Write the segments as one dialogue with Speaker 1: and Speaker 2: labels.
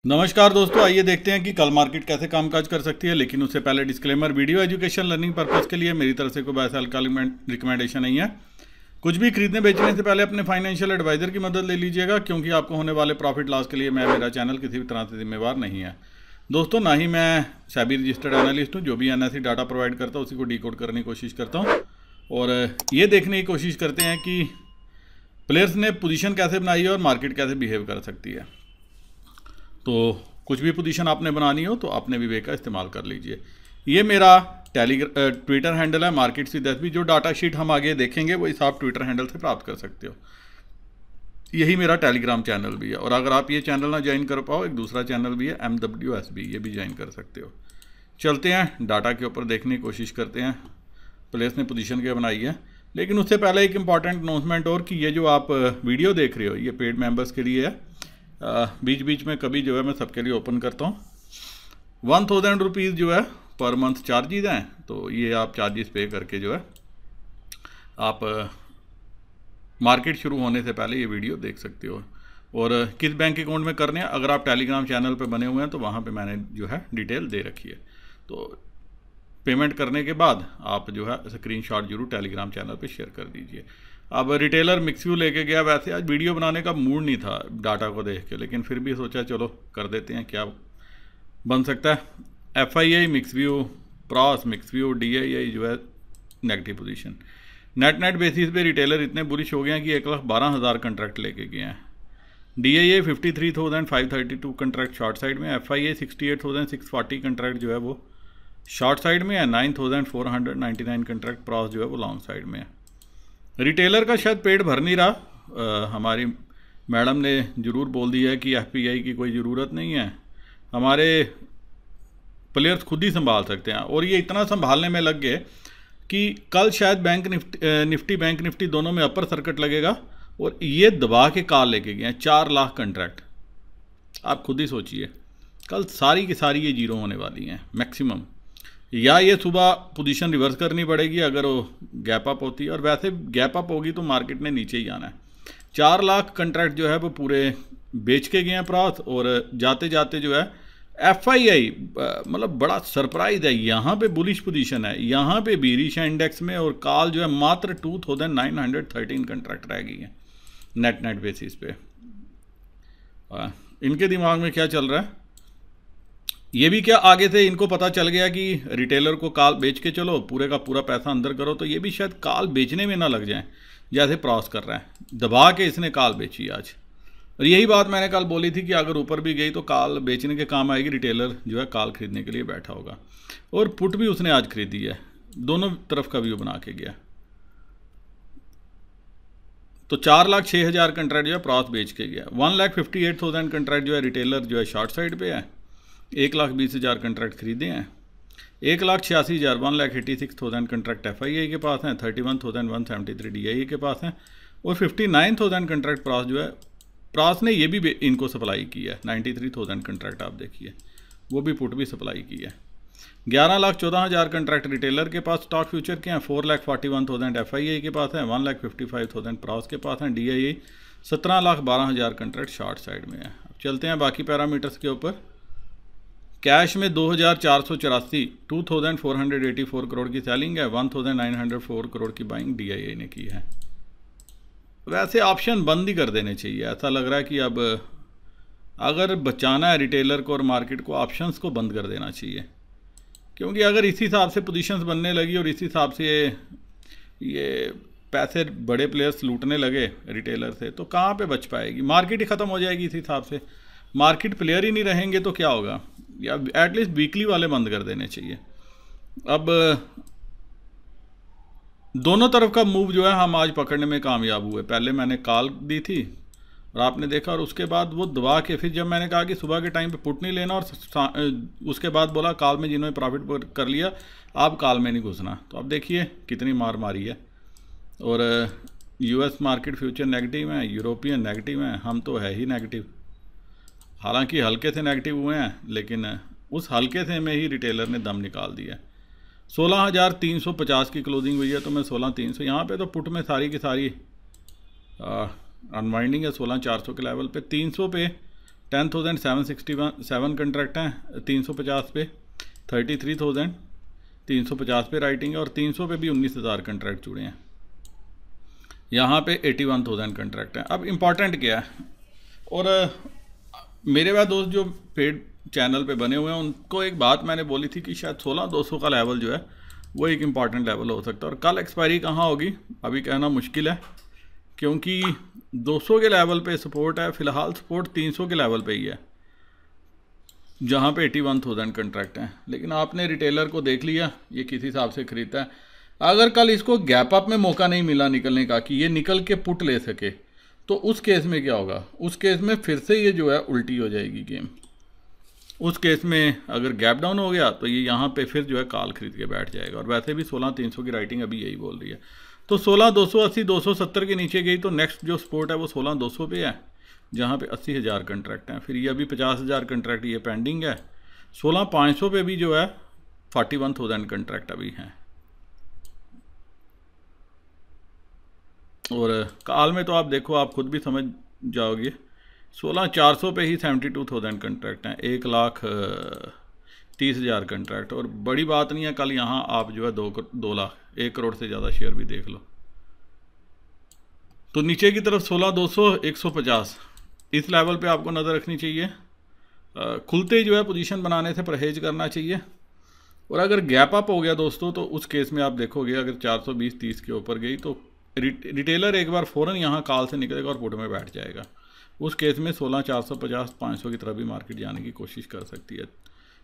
Speaker 1: नमस्कार दोस्तों, आइए देखते हैं कि कल मार्केट कैसे कामकाज कर सकती है। लेकिन उससे पहले disclaimer, video education learning purpose के लिए मेरी तरफ से कोई ऐसा रिकमेंडेशन नहीं है। कुछ भी खरीदने बेचने से पहले अपने फाइनेंशियल एडवाइजर की मदद ले लीजिएगा, क्योंकि आपको होने वाले प्रॉफिट लॉस के लिए मेरा चैनल किसी भी तरह से जिम्मेवार नहीं है। दोस्तों, ना ही मैं सेबी रजिस्टर्ड एनालिस्ट हूँ। जो भी एनएसई डाटा प्रोवाइड करता हूँ उसी को डिकोड करने की कोशिश करता हूँ और ये देखने की कोशिश करते हैं कि प्लेयर्स ने पोजीशन कैसे बनाई है और मार्केट कैसे बिहेव कर सकती है। तो कुछ भी पोजीशन आपने बनानी हो तो आपने विवेक का इस्तेमाल कर लीजिए। ये मेरा ट्विटर हैंडल है मार्केट्स विद एसबी। जो डाटा शीट हम आगे देखेंगे वो इस आप ट्विटर हैंडल से प्राप्त कर सकते हो। यही मेरा टेलीग्राम चैनल भी है। और अगर आप ये चैनल ना ज्वाइन कर पाओ, एक दूसरा चैनल भी है MWSB, ये भी ज्वाइन कर सकते हो। चलते हैं डाटा के ऊपर देखने की कोशिश करते हैं प्लेयर्स ने पोजीशन क्या बनाई है। लेकिन उससे पहले एक इंपॉर्टेंट अनाउंसमेंट और कि ये जो आप वीडियो देख रहे हो ये पेड मेंबर्स के लिए है। बीच बीच में कभी जो है मैं सबके लिए ओपन करता हूँ। 1000 रुपीज़ जो है पर मंथ चार्जेज हैं, तो ये आप चार्जेस पे करके जो है आप मार्केट शुरू होने से पहले ये वीडियो देख सकते हो। और किस बैंक अकाउंट में करने हैं, अगर आप टेलीग्राम चैनल पे बने हुए हैं तो वहाँ पे मैंने जो है डिटेल दे रखी है। तो पेमेंट करने के बाद आप जो है स्क्रीनशॉट जरूर टेलीग्राम चैनल पे शेयर कर दीजिए। अब रिटेलर मिक्सव्यू लेके गया। वैसे आज वीडियो बनाने का मूड नहीं था डाटा को देख के, लेकिन फिर भी सोचा चलो कर देते हैं, क्या बन सकता है। FII मिक्सव्यू, प्रॉस मिक्सव्यू, DII जो है नेगेटिव पोजीशन। नेट बेसिस पे रिटेलर इतने बुलिश हो गए हैं कि 1,12,000 कंट्रैक्ट लेके गए हैं। DII 53,532 कंट्रैक्ट शॉर्ट साइड में, FII 68,640 कंट्रैक्ट जो है वो शॉर्ट साइड में है, 9,499 कंट्रैक्ट प्रॉस जो है वो लॉन्ग साइड में है। रिटेलर का शायद पेट भर नहीं रहा। हमारी मैडम ने ज़रूर बोल दिया है कि FPI की कोई ज़रूरत नहीं है, हमारे प्लेयर्स खुद ही संभाल सकते हैं। और ये इतना संभालने में लग गए कि कल शायद बैंक निफ्टी बैंक निफ्टी दोनों में अपर सर्किट लगेगा और ये दबा के कॉल लेके गए हैं 4 लाख कंट्रैक्ट। आप खुद ही सोचिए, कल सारी की सारी ये जीरो होने वाली हैं मैक्सिमम, या ये सुबह पोजीशन रिवर्स करनी पड़ेगी अगर वो गैप अप होती है। और वैसे गैप अप होगी तो मार्केट ने नीचे ही आना है। 4 लाख कंट्रैक्ट जो है वो पूरे बेच के गए हैं प्रॉस। और जाते जाते जो है FII मतलब बड़ा सरप्राइज है, यहाँ पे बुलिश पोजीशन है, यहाँ पे बीरिश है इंडेक्स में। और कॉल जो है मात्र 2,913 कंट्रैक्ट रह गई है नेट बेसिस पे। इनके दिमाग में क्या चल रहा है, ये भी क्या आगे से इनको पता चल गया कि रिटेलर को कॉल बेच के चलो, पूरे का पूरा पैसा अंदर करो, तो ये भी शायद कॉल बेचने में ना लग जाए जैसे प्रॉस कर रहा है। दबा के इसने कॉल बेची आज। और यही बात मैंने कल बोली थी कि अगर ऊपर भी गई तो कॉल बेचने के काम आएगी। रिटेलर जो है कॉल खरीदने के लिए बैठा होगा। और पुट भी उसने आज खरीदी है, दोनों तरफ का व्यू बना के गया। तो 4,06,000 कंट्रैक्ट जो है प्रॉस बेच के गया। 1,58,000 कंट्रैक्ट जो है रिटेलर जो है शॉर्ट साइड पे है। 1,20,000 कंट्रैक्ट खरीदे हैं। 1,86,000 1,86,000 कंट्रैक्ट FII के पास हैं। 31,173 DII के पास हैं। और 59,000 कंट्रैक्ट प्रॉस जो है, प्रॉस ने ये भी इनको सप्लाई की है। 93,000 कंट्रैक्ट आप देखिए, वो भी पुट भी सप्लाई की है। 11,14,000 कंट्रैक्ट रिटेलर के पास स्टॉक फ्यूचर के हैं। 4,41,000 FII के पास हैं। 1,55,000 प्रॉस के पास हैं। DII 17,12,000 कंट्रैक्ट शॉर्ट साइड में है। अब चलते हैं बाकी पैरामीटर्स के ऊपर। कैश में 2,484 2,484 करोड़ की सेलिंग है। 1,904 करोड़ की बाइंग DII ने की है। वैसे ऑप्शन बंद ही कर देने चाहिए। ऐसा लग रहा है कि अब अगर बचाना है रिटेलर को और मार्केट को, ऑप्शंस को बंद कर देना चाहिए। क्योंकि अगर इसी हिसाब से पोजीशंस बनने लगी और इसी हिसाब से ये पैसे बड़े प्लेयर्स लूटने लगे रिटेलर से, तो कहाँ पे बच पाएगी मार्केट? ही ख़त्म हो जाएगी इस हिसाब से। मार्केट प्लेयर ही नहीं रहेंगे तो क्या होगा? या एटलीस्ट वीकली वाले बंद कर देने चाहिए। अब दोनों तरफ का मूव जो है हम आज पकड़ने में कामयाब हुए। पहले मैंने कॉल दी थी और आपने देखा, और उसके बाद वो दबा के फिर जब मैंने कहा कि सुबह के टाइम पे पुट नहीं लेना, और उसके बाद बोला कॉल में जिन्होंने प्रॉफिट कर लिया आप कॉल में नहीं घुसना। तो अब देखिए कितनी मार मारी है। और US मार्केट फ्यूचर नेगेटिव हैं, यूरोपियन नेगेटिव हैं, हम तो है ही नेगेटिव। हालांकि हल्के से नेगेटिव हुए हैं, लेकिन उस हल्के से में ही रिटेलर ने दम निकाल दिया। 16,350 की क्लोजिंग हुई है, तो मैं 16,300 यहाँ पे तो पुट में सारी की सारी अनवाइंडिंग है। 16,400 के लेवल पे 300 पे 10,767 कंट्रैक्ट हैं 350 पे, 33,350 पे राइटिंग है और 300 पे भी 19,000 कंट्रैक्ट जुड़े हैं। यहाँ पे 81,000 कंट्रैक्ट हैं। अब इम्पॉर्टेंट क्या है, और मेरे बाद दोस्त जो पेड चैनल पे बने हुए हैं उनको एक बात मैंने बोली थी कि शायद 16,200 का लेवल जो है वो एक इम्पॉर्टेंट लेवल हो सकता है। और कल एक्सपायरी कहाँ होगी अभी कहना मुश्किल है, क्योंकि 200 के लेवल पे सपोर्ट है। फ़िलहाल सपोर्ट 300 के लेवल पे ही है, जहाँ पे 81,000 कंट्रैक्ट हैं। लेकिन आपने रिटेलर को देख लिया, ये किस हिसाब से खरीदता है। अगर कल इसको गैप अप में मौका नहीं मिला निकलने का कि ये निकल के पुट ले सके, तो उस केस में क्या होगा, उस केस में फिर से ये जो है उल्टी हो जाएगी गेम। उस केस में अगर गैप डाउन हो गया तो ये यहाँ पे फिर जो है कॉल खरीद के बैठ जाएगा। और वैसे भी 16,300 की राइटिंग अभी यही बोल रही है। तो 16,280 270 के नीचे गई तो नेक्स्ट जो सपोर्ट है वो 16,200 पे है, जहाँ पे 80,000 कंट्रैक्ट हैं। फिर ये अभी 50,000 कंट्रैक्ट ये पेंडिंग है। 16,500 पे भी जो है 41,000 कंट्रैक्ट अभी हैं। और काल में तो आप देखो, आप खुद भी समझ जाओगे, 16,400 पे ही 72,000 कंट्रैक्ट हैं, 1,30,000 कंट्रैक्ट। और बड़ी बात नहीं है, कल यहाँ आप जो है 2 लाख 1 करोड़ से ज़्यादा शेयर भी देख लो। तो नीचे की तरफ 16,200 150 इस लेवल पे आपको नज़र रखनी चाहिए। खुलते जो है पोजीशन बनाने से परहेज करना चाहिए। और अगर गैप अप हो गया दोस्तों, तो उस केस में आप देखोगे अगर 420-30 के ऊपर गई तो रिटेलर एक बार फ़ौरन यहाँ कॉल से निकलेगा और पुट में बैठ जाएगा। उस केस में 16,450 500 की तरफ भी मार्केट जाने की कोशिश कर सकती है।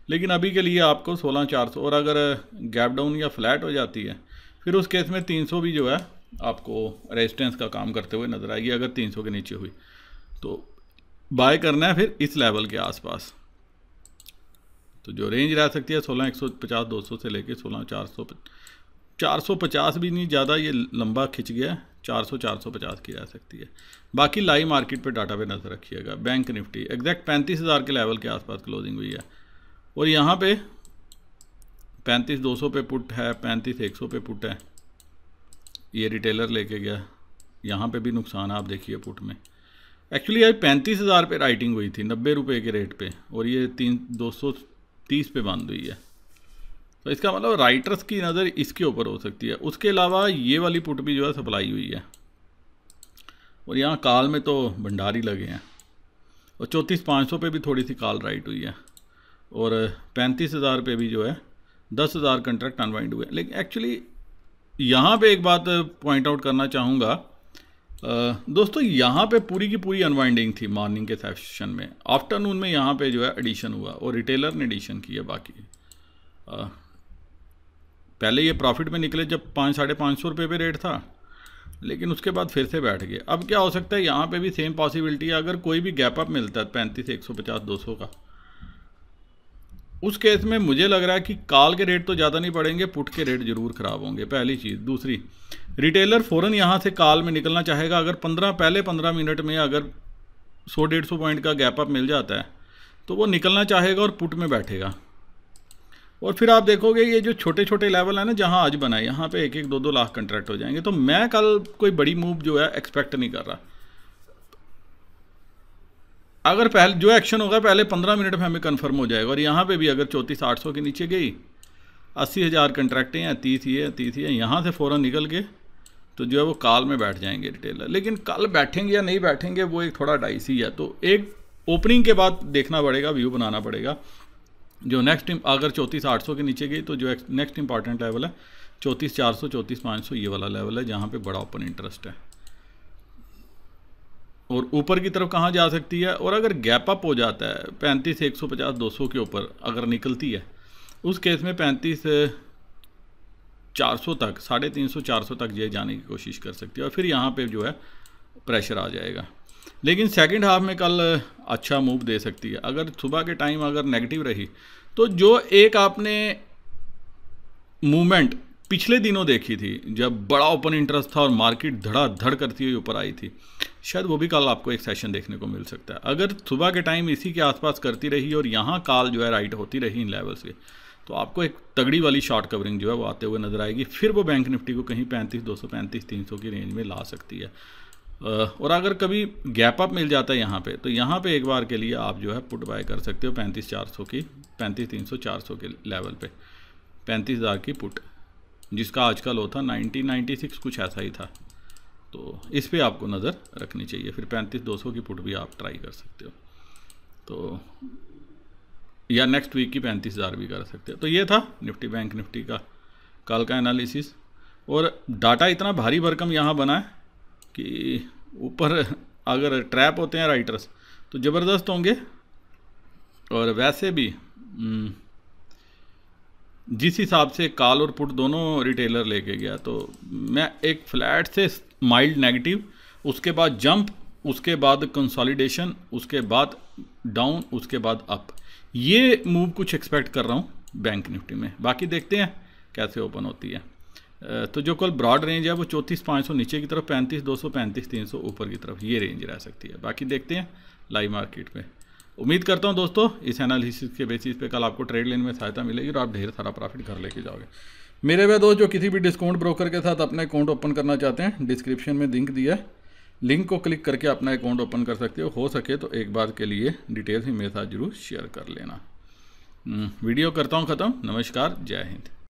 Speaker 1: लेकिन अभी के लिए आपको 16,400, और अगर गैप डाउन या फ्लैट हो जाती है फिर उस केस में 300 भी जो है आपको रेजिस्टेंस का काम करते हुए नज़र आएगी। अगर 300 के नीचे हुई तो बाय करना है फिर इस लेवल के आसपास। तो जो रेंज रह सकती है 16,150 200 से लेके 16,400 450 भी नहीं ज़्यादा, ये लंबा खिंच गया है, 400-450 की रह सकती है। बाकी लाइव मार्केट पे डाटा पे नज़र रखिएगा। बैंक निफ्टी एग्जैक्ट 35,000 के लेवल के आसपास क्लोजिंग हुई है। और यहाँ पे 35,200 पे पुट है, 35,100 पे पुट है। ये रिटेलर लेके गया, यहाँ पे भी नुकसान है आप देखिए पुट में। एक्चुअली आज 35,000 पे राइटिंग हुई थी 90 रुपये के रेट पे, और ये 230 पे बंद हुई है। तो इसका मतलब राइटर्स की नज़र इसके ऊपर हो सकती है। उसके अलावा ये वाली पुट भी जो है सप्लाई हुई है, और यहाँ कॉल में तो भंडारी लगे हैं। और 34,500 पे भी थोड़ी सी कॉल राइट हुई है, और 35,000 पे भी जो है 10,000 कंट्रैक्ट अनवाइंड हुए। लेकिन एक्चुअली यहाँ पे एक बात पॉइंट आउट करना चाहूँगा दोस्तों, यहाँ पे पूरी की पूरी अनवाइंडिंग थी मॉर्निंग के सेशन में। आफ्टरनून में यहाँ पे जो है एडिशन हुआ, और रिटेलर ने एडिशन किया। बाकी पहले ये प्रॉफिट में निकले जब 500-550 रुपये पे रेट था, लेकिन उसके बाद फिर से बैठ गए। अब क्या हो सकता है, यहाँ पे भी सेम पॉसिबिलिटी है। अगर कोई भी गैप अप मिलता है 35,150-200 का, उस केस में मुझे लग रहा है कि कॉल के रेट तो ज़्यादा नहीं पड़ेंगे, पुट के रेट ज़रूर ख़राब होंगे, पहली चीज़। दूसरी, रिटेलर फ़ौरन यहाँ से कॉल में निकलना चाहेगा। अगर पहले 15 मिनट में अगर 100-150 पॉइंट का गैप अप मिल जाता है तो वो निकलना चाहेगा और पुट में बैठेगा। और फिर आप देखोगे ये जो छोटे छोटे लेवल है ना, जहाँ आज बना है, यहाँ पे 1-1 2-2 लाख कंट्रैक्ट हो जाएंगे। तो मैं कल कोई बड़ी मूव जो है एक्सपेक्ट नहीं कर रहा। अगर पहले जो एक्शन होगा पहले 15 मिनट में हमें कंफर्म हो जाएगा। और यहाँ पे भी अगर 34,800 के नीचे गई, 80,000 कंट्रैक्ट हैं, 30 ही है, यहाँ से फ़ौरन निकल के तो जो है वो कॉल में बैठ जाएंगे रिटेलर। लेकिन कल बैठेंगे या नहीं बैठेंगे वो एक थोड़ा डाइसी है। तो एक ओपनिंग के बाद देखना पड़ेगा, व्यू बनाना पड़ेगा। जो नेक्स्ट अगर 34,800 के नीचे गई तो जो नेक्स्ट इंपॉर्टेंट लेवल है 34,400 34,500 ये वाला लेवल है, जहाँ पे बड़ा ओपन इंटरेस्ट है। और ऊपर की तरफ कहाँ जा सकती है, और अगर गैप अप हो जाता है 35,150-200 के ऊपर अगर निकलती है, उस केस में 35,400 तक, 350-400 तक ये जाने की कोशिश कर सकती है। और फिर यहाँ पे जो है प्रेशर आ जाएगा। लेकिन सेकंड हाफ में कल अच्छा मूव दे सकती है। अगर सुबह के टाइम अगर नेगेटिव रही तो जो एक आपने मूवमेंट पिछले दिनों देखी थी जब बड़ा ओपन इंटरेस्ट था और मार्केट धड़ाधड़ करती हुई ऊपर आई थी, शायद वो भी कल आपको एक सेशन देखने को मिल सकता है। अगर सुबह के टाइम इसी के आसपास करती रही और यहाँ कॉल जो है राइट होती रही इन लेवल से, तो आपको एक तगड़ी वाली शॉर्ट कवरिंग जो है वो आते हुए नजर आएगी। फिर वो बैंक निफ्टी को कहीं 35,200 35,300 की रेंज में ला सकती है। और अगर कभी गैप अप मिल जाता है यहाँ पे, तो यहाँ पे एक बार के लिए आप जो है पुट बाय कर सकते हो 35,400 की, 35,300-400 के लेवल पे 35,000 की पुट, जिसका आज का लो था 1996 कुछ ऐसा ही था। तो इस पे आपको नज़र रखनी चाहिए। फिर 35,200 की पुट भी आप ट्राई कर सकते हो, तो या नेक्स्ट वीक की 35,000 भी कर सकते हो। तो ये था निफ्टी बैंक निफ्टी का कल का एनालिसिस। और डाटा इतना भारी भरकम यहाँ बना है कि ऊपर अगर ट्रैप होते हैं राइटर्स तो ज़बरदस्त होंगे, और वैसे भी जिस हिसाब से कॉल और पुट दोनों रिटेलर लेके गया, तो मैं एक फ्लैट से माइल्ड नेगेटिव, उसके बाद जंप, उसके बाद कंसोलिडेशन, उसके बाद डाउन, उसके बाद अप, ये मूव कुछ एक्सपेक्ट कर रहा हूँ बैंक निफ्टी में। बाकी देखते हैं कैसे ओपन होती है। तो जो कल ब्रॉड रेंज है वो 34,500 नीचे की तरफ, 35,200 35,300 ऊपर की तरफ, ये रेंज रह सकती है। बाकी देखते हैं लाइव मार्केट पे। उम्मीद करता हूं दोस्तों इस एनालिसिस के बेसिस पे कल आपको ट्रेड लेने में सहायता मिलेगी और आप ढेर सारा प्रॉफिट घर लेके जाओगे। मेरे वे दोस्त जो किसी भी डिस्काउंट ब्रोकर के साथ अपना अकाउंट ओपन करना चाहते हैं, डिस्क्रिप्शन में लिंक दिया है, लिंक को क्लिक करके अपना अकाउंट ओपन कर सकते हो सके तो एक बार के लिए डिटेल्स ही मेरे साथ जरूर शेयर कर लेना। वीडियो करता हूँ ख़त्म। नमस्कार, जय हिंद।